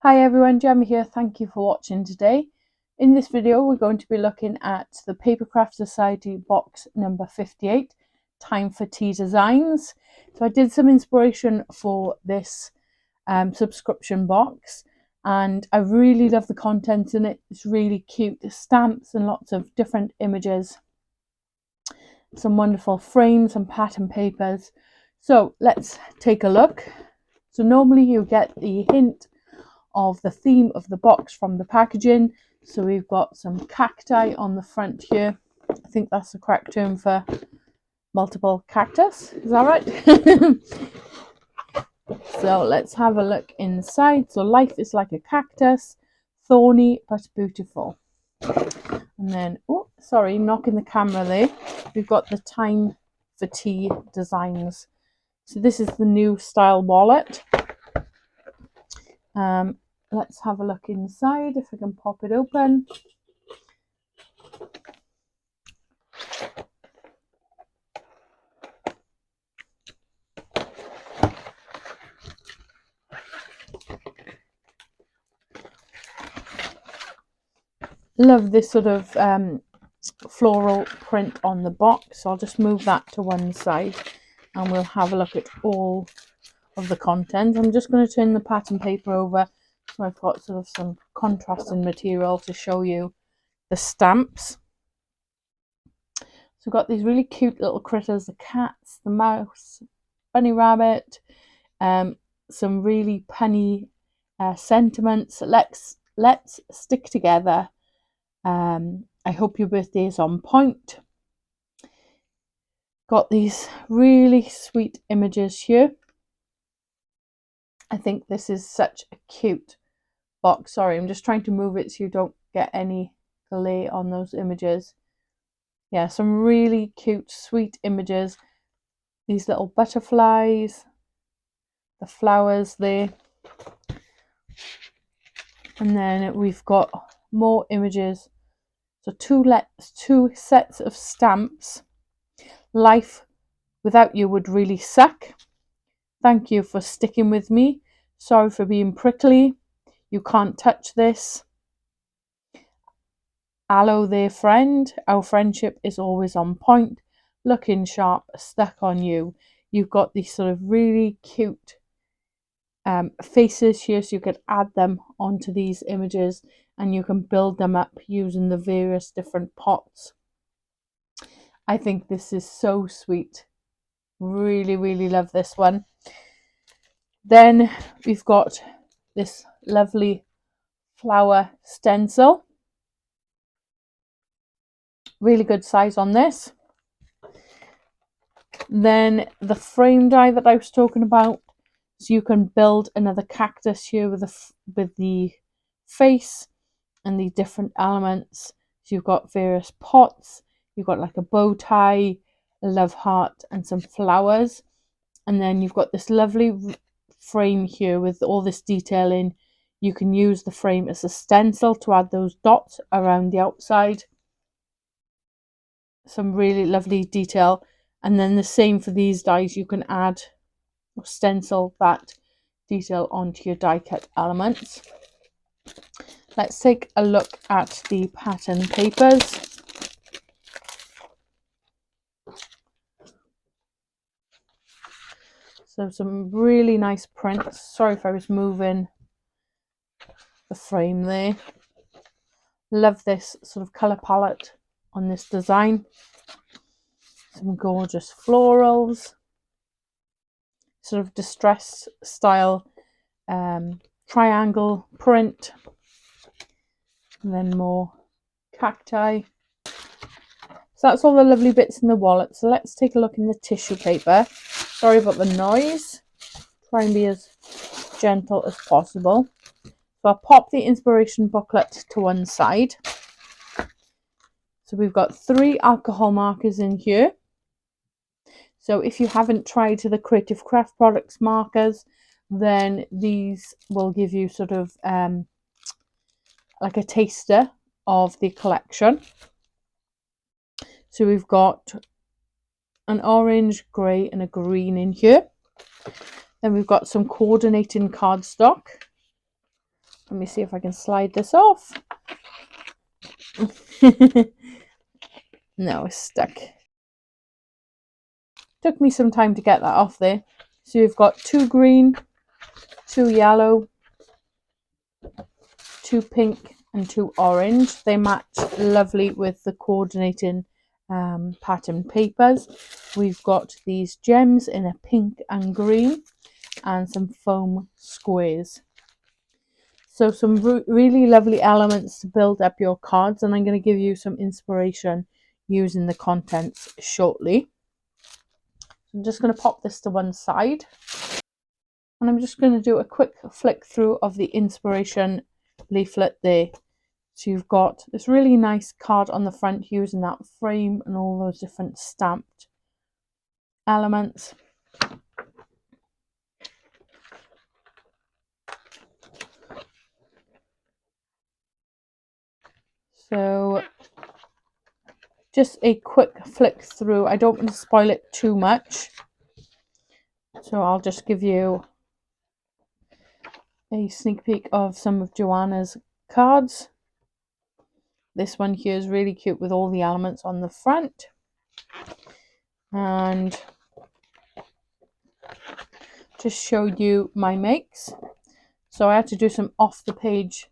Hi everyone, Gemma here. Thank you for watching today. In this video we're going to be looking at the Papercraft Society Box number 58, Time for Tea Designs. So I did some inspiration for this subscription box and I really love the contents in it. It's really cute, stamps and lots of different images. Some wonderful frames and pattern papers. So let's take a look. So normally you get the hint of the theme of the box from the packaging. So we've got some cacti on the front here. I think that's the correct term for multiple cactus. Is that right? So let's have a look inside. So life is like a cactus, thorny but beautiful. And then, oh, sorry, knocking the camera there. We've got the Time for Tea designs. So this is the new style wallet. Let's have a look inside if I can pop it open. Love this sort of floral print on the box. So I'll just move that to one side and we'll have a look at all of the content. I'm just going to turn the pattern paper over so I've got sort of some contrasting material to show you the stamps. So we've got these really cute little critters, the cats, the mouse, bunny rabbit, some really punny sentiments. Let's stick together. I hope your birthday is on point. Got these really sweet images here. I think this is such a cute box. Sorry, I'm just trying to move it so you don't get any glare on those images. Yeah, some really cute, sweet images. These little butterflies, the flowers there. And then we've got more images. So two sets of stamps. Life without you would really suck. Thank you for sticking with me. Sorry for being prickly. You can't touch this. Aloe there, friend. Our friendship is always on point. Looking sharp, stuck on you. You've got these sort of really cute faces here, so you could add them onto these images and you can build them up using the various different pots. I think this is so sweet. Really, really love this one. Then we've got this lovely flower stencil. Really good size on this. Then the frame die that I was talking about. So you can build another cactus here with the face and the different elements. So you've got various pots. You've got like a bow tie, a love heart and some flowers. And then you've got this lovely frame here with all this detailing. You can use the frame as a stencil to add those dots around the outside. Some really lovely detail. And then the same for these dies. You can add or stencil that detail onto your die cut elements. Let's take a look at the pattern papers. So some really nice prints. Sorry if I was moving the frame there. Love this sort of colour palette on this design. Some gorgeous florals. Sort of distress style triangle print. And then more cacti. So that's all the lovely bits in the wallet. So let's take a look in the tissue paper. Sorry about the noise. Try and be as gentle as possible. So I'll pop the inspiration booklet to one side. So we've got 3 alcohol markers in here. So if you haven't tried the Creative Craft Products markers, then these will give you sort of like a taster of the collection. So we've got an orange, grey and a green in here. Then we've got some coordinating cardstock. Let me see if I can slide this off. No, it's stuck. Took me some time to get that off there. So you've got 2 green, 2 yellow, 2 pink and 2 orange. They match lovely with the coordinating pattern papers. We've got these gems in a pink and green and some foam squares. So some really lovely elements to build up your cards, and I'm going to give you some inspiration using the contents shortly. I'm just going to pop this to one side, and I'm just going to do a quick flick through of the inspiration leaflet there. So you've got this really nice card on the front using that frame and all those different stamped elements. So just a quick flick through. I don't want to spoil it too much, so I'll just give you a sneak peek of some of Joanna's cards. This one here is really cute with all the elements on the front, and just showed you my makes. So I had to do some off the page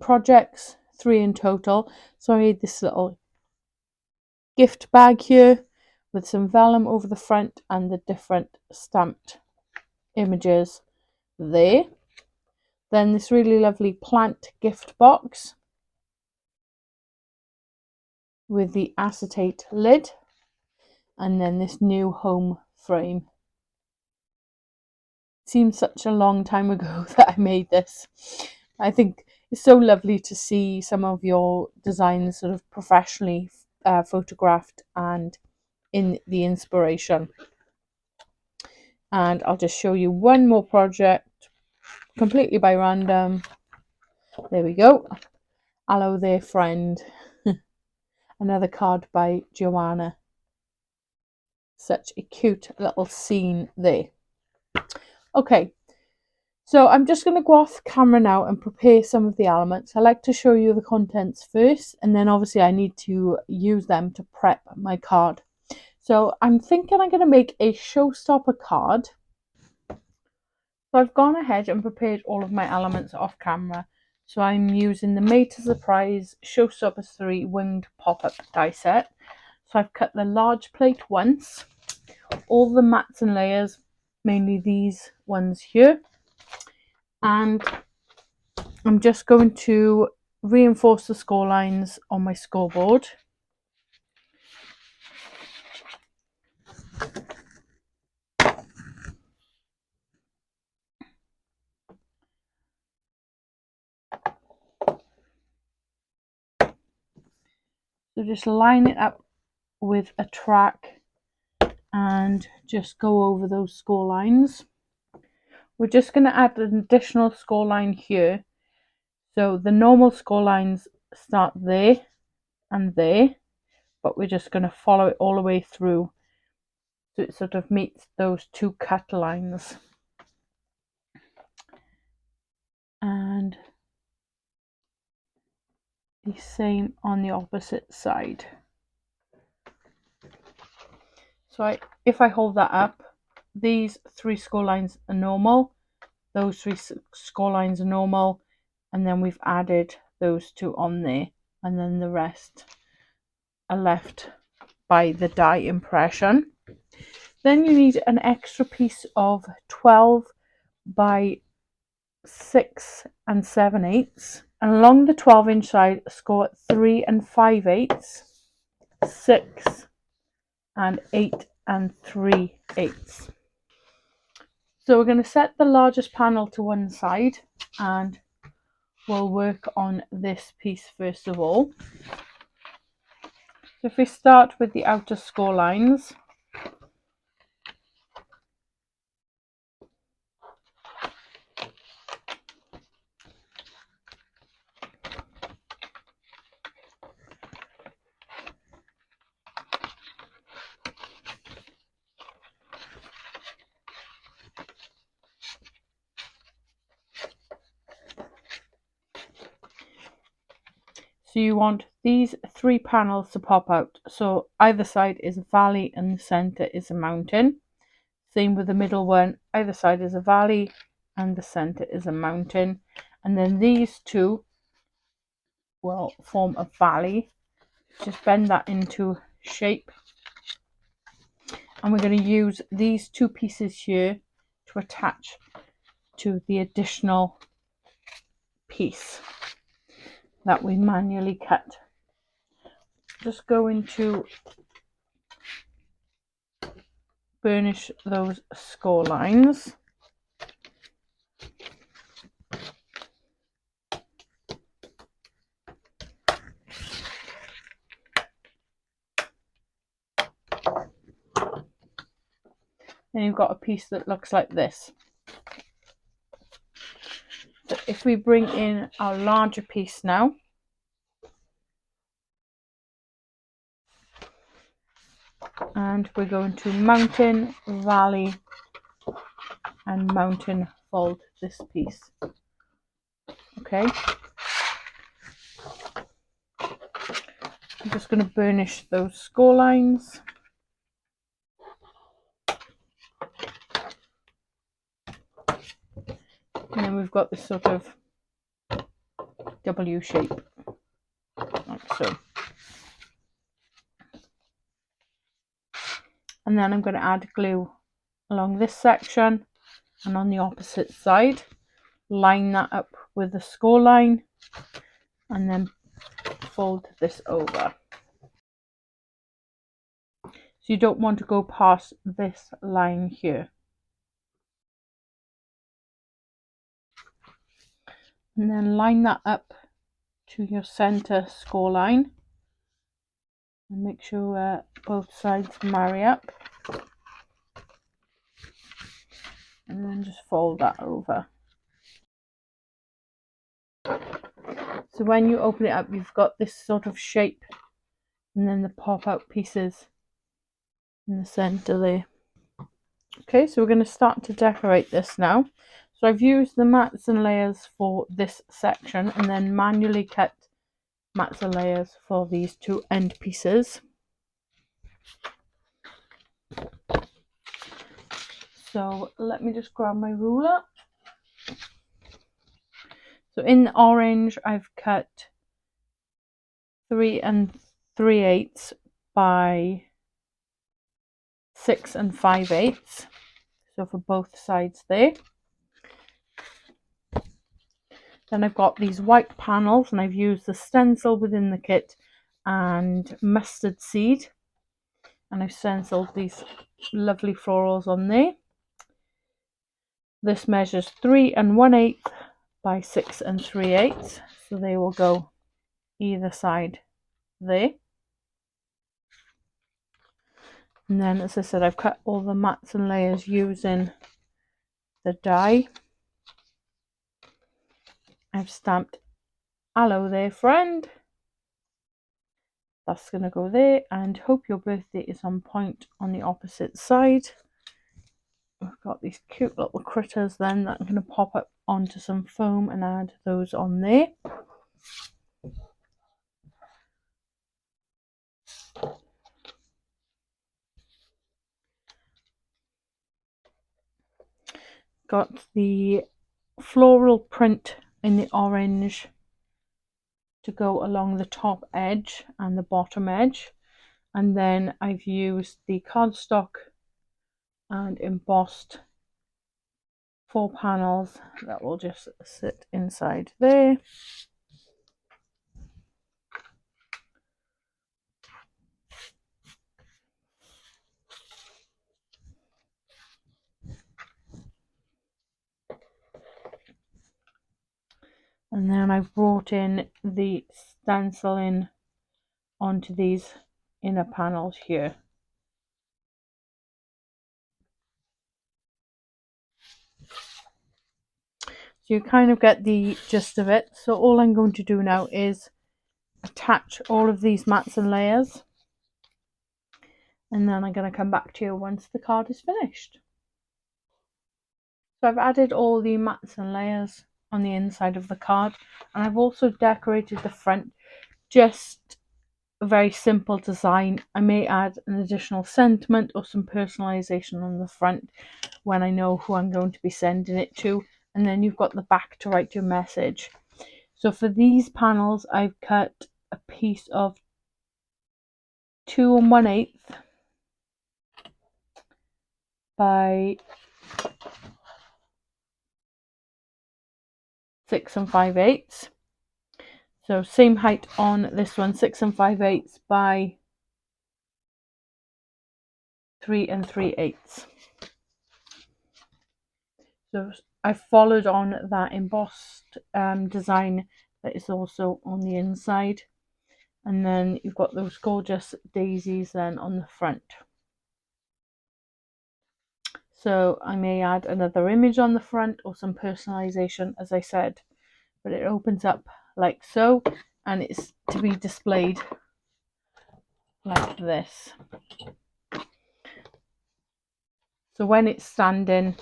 projects, 3 in total. So I made this little gift bag here with some vellum over the front and the different stamped images there. Then this really lovely plant gift box with the acetate lid, and then this new home frame. It seems such a long time ago that I made this. I think it's so lovely to see some of your designs sort of professionally photographed and in the inspiration. And I'll just show you one more project completely by random. There we go. Hello there, friend. Another card by Joanna. Such a cute little scene there. Okay, so I'm just going to go off camera now and prepare some of the elements. I like to show you the contents first, and then obviously I need to use them to prep my card. So I'm thinking I'm going to make a showstopper card. So I've gone ahead and prepared all of my elements off camera. So I'm using the Made to Surprise Showstopper 3 Winged Pop-Up die set. So I've cut the large plate once, all the mats and layers, mainly these ones here. And I'm just going to reinforce the score lines on my scoreboard. So just line it up with a track and just go over those score lines. We're just going to add an additional score line here. So the normal score lines start there and there, but we're just going to follow it all the way through so it sort of meets those 2 cut lines. And the same on the opposite side. So if I hold that up, these 3 score lines are normal, those 3 score lines are normal, and then we've added those 2 on there, and then the rest are left by the die impression. Then you need an extra piece of 12 by 6 7/8, and along the 12-inch side score 3 5/8, 6 and 8 3/8. So we're going to set the largest panel to one side and we'll work on this piece first of all. So if we start with the outer score lines, So you want these 3 panels to pop out. So either side is a valley and the center is a mountain. Same with the middle one, either side is a valley and the center is a mountain. And then these two will form a valley. Just bend that into shape. And we're going to use these 2 pieces here to attach to the additional piece that we manually cut. Just going to burnish those score lines. Then you've got a piece that looks like this. So if we bring in our larger piece now, and we're going to mountain, valley, and mountain fold this piece. Okay. I'm just going to burnish those score lines. And then we've got this sort of W shape, like so. And then I'm going to add glue along this section and on the opposite side. Line that up with the score line and then fold this over. So you don't want to go past this line here. And then line that up to your center score line and make sure both sides marry up, and then just fold that over. So when you open it up, you've got this sort of shape and then the pop out pieces in the center there. Okay, so we're going to start to decorate this now. So I've used the mats and layers for this section and then manually cut mats and layers for these 2 end pieces. So let me just grab my ruler. So in the orange, I've cut 3 3/8 by 6 5/8. So for both sides there. Then I've got these white panels and I've used the stencil within the kit and mustard seed. And I've stenciled these lovely florals on there. This measures 3 1/8 by 6 3/8. So they will go either side there. And then, as I said, I've cut all the mats and layers using the die. I've stamped hello there friend. That's going to go there, and hope your birthday is on point on the opposite side. We've got these cute little critters then that I'm going to pop up onto some foam and add those on there. Got the floral print in the orange to go along the top edge and the bottom edge, and then I've used the cardstock and embossed 4 panels that will just sit inside there. And then I've brought in the stenciling onto these inner panels here. So you kind of get the gist of it. So all I'm going to do now is attach all of these mats and layers. And then I'm going to come back to you once the card is finished. So I've added all the mats and layers on the inside of the card, and I've also decorated the front just a very simple design. I may add an additional sentiment or some personalization on the front when I know who I'm going to be sending it to, and then you've got the back to write your message. So for these panels, I've cut a piece of 2 1/8 by 6 5/8. So same height on this one, 6 5/8 by 3 3/8. So I followed on that embossed design that is also on the inside, and then you've got those gorgeous daisies then on the front. So I may add another image on the front or some personalization, as I said, but it opens up like so, and it's to be displayed like this. So when it's standing,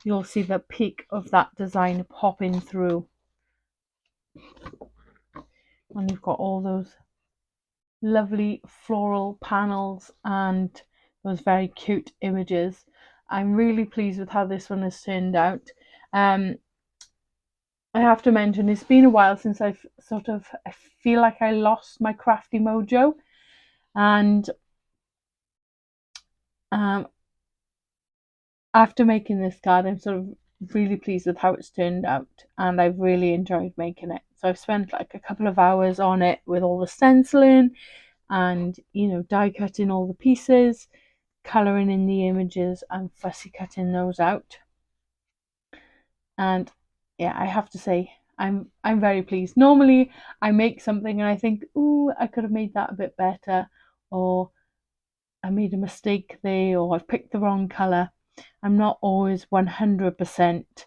you'll see the peak of that design popping through, and you've got all those lovely floral panels and those very cute images. I'm really pleased with how this one has turned out. I have to mention, it's been a while since I feel like I lost my crafty mojo, and after making this card, I'm sort of really pleased with how it's turned out, and I've really enjoyed making it. So I've spent like a couple of hours on it with all the stenciling and, you know, die cutting all the pieces, colouring in the images and fussy cutting those out. And yeah, I have to say, I'm very pleased. Normally I make something and I think, ooh, I could have made that a bit better, or I made a mistake there, or I've picked the wrong colour. I'm not always 100%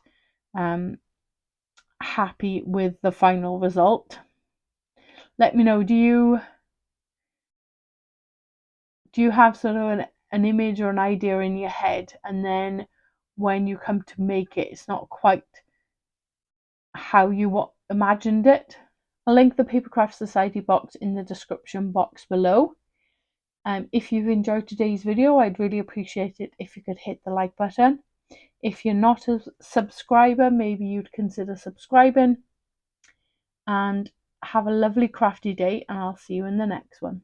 happy with the final result. Let me know, do you have sort of an image or an idea in your head, and then when you come to make it, it's not quite how you imagined it? I'll link the Papercraft Society box in the description box below. If you've enjoyed today's video, I'd really appreciate it if you could hit the like button. If you're not a subscriber, maybe you'd consider subscribing. And have a lovely crafty day, and I'll see you in the next one.